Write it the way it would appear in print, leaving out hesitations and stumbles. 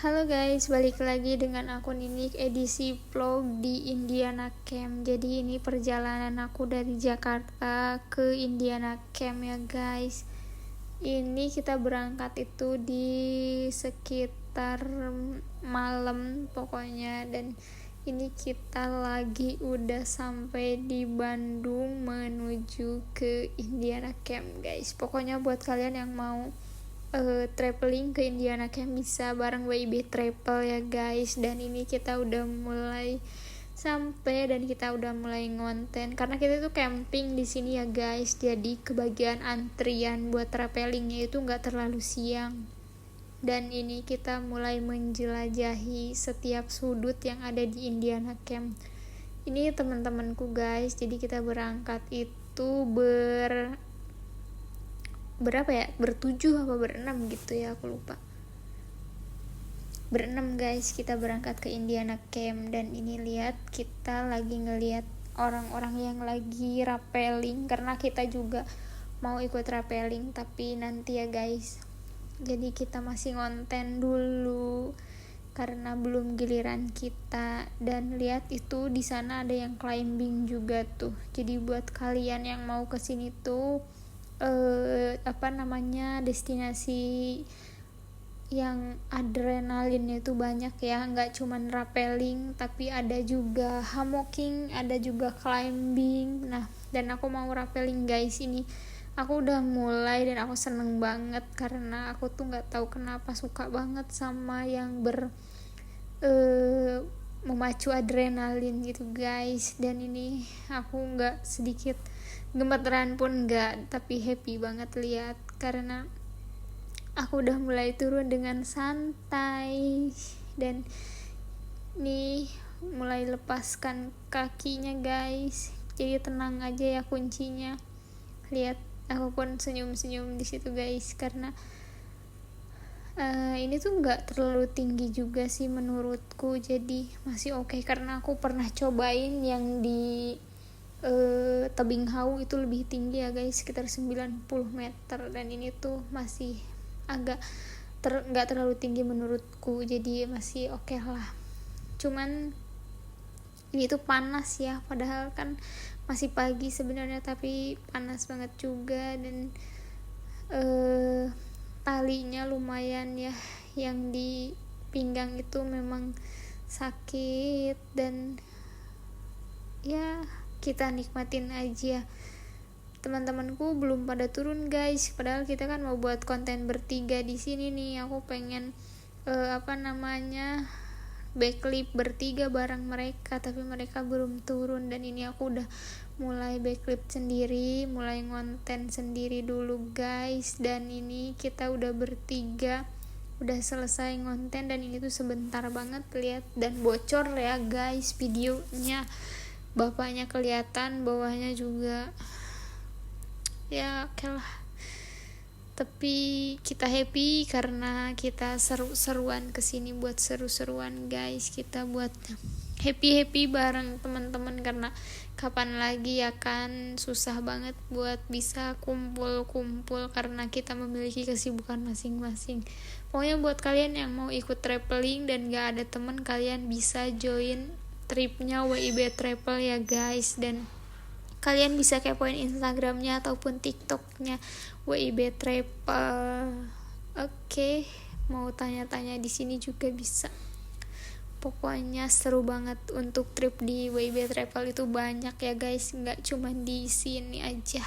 Halo guys, balik lagi dengan aku Ninik edisi vlog di Indiana Camp. Jadi ini perjalanan aku dari Jakarta ke Indiana Camp ya guys. Ini kita berangkat itu di sekitar malam pokoknya, dan ini kita lagi udah sampai di Bandung menuju ke Indiana Camp guys. Pokoknya buat kalian yang mau traveling ke Indiana Camp bisa bareng WIB Travel ya guys. Dan ini kita udah mulai sampai dan kita udah mulai ngonten karena kita tuh camping di sini ya guys. Jadi kebagian antrian buat travelingnya itu nggak terlalu siang, dan ini kita mulai menjelajahi setiap sudut yang ada di Indiana Camp. Ini teman-temanku guys, jadi kita berangkat itu berapa ya, bertujuh apa berenam gitu ya, aku lupa. Berenam guys, kita berangkat ke Indiana Camp. Dan ini lihat, kita lagi ngelihat orang-orang yang lagi rappelling karena kita juga mau ikut rappelling, tapi nanti ya guys. Jadi kita masih ngonten dulu karena belum giliran kita. Dan lihat itu di sana ada yang climbing juga tuh. Jadi buat kalian yang mau kesini tuh destinasi yang adrenalinnya itu banyak ya, nggak cuman rappelling tapi ada juga hammocking, ada juga climbing. Nah, dan aku mau rappelling guys. Ini aku udah mulai dan aku seneng banget karena aku tuh nggak tahu kenapa suka banget sama yang memacu adrenalin gitu guys. Dan ini aku nggak sedikit gemeteran pun nggak, tapi happy banget lihat karena aku udah mulai turun dengan santai. Dan nih mulai lepaskan kakinya guys, jadi tenang aja ya kuncinya. Lihat, aku pun senyum-senyum di situ guys karena ini tuh nggak terlalu tinggi juga sih menurutku, jadi masih oke. Karena aku pernah cobain yang di tebing hau itu lebih tinggi ya guys, sekitar 90 meter, dan ini tuh masih agak nggak terlalu tinggi menurutku, jadi masih oke lah. Cuman ini tuh panas ya, padahal kan masih pagi sebenarnya, tapi panas banget juga. Dan talinya lumayan ya, yang di pinggang itu memang sakit. Dan ya kita nikmatin aja. Teman-temanku belum pada turun guys, padahal kita kan mau buat konten bertiga di sini nih. Aku pengen backlip bertiga bareng mereka, tapi mereka belum turun. Dan ini aku udah mulai backlip sendiri, mulai ngonten sendiri dulu guys. Dan ini kita udah bertiga, udah selesai ngonten, dan ini tuh sebentar banget lihat. Dan bocor ya guys videonya, bapaknya kelihatan, bawahnya juga ya oke lah. Tapi kita happy karena kita seru-seruan kesini buat seru-seruan guys. Kita buat happy bareng teman-teman, karena kapan lagi ya kan, susah banget buat bisa kumpul-kumpul karena kita memiliki kesibukan masing-masing. Pokoknya buat kalian yang mau ikut traveling dan gak ada teman, kalian bisa join tripnya WIB Travel ya guys. Dan kalian bisa kepoin Instagramnya ataupun TikToknya WIB Travel. Oke, mau tanya-tanya di sini juga bisa. Pokoknya seru banget. Untuk trip di WIB Travel itu banyak ya guys, nggak cuma di sini aja.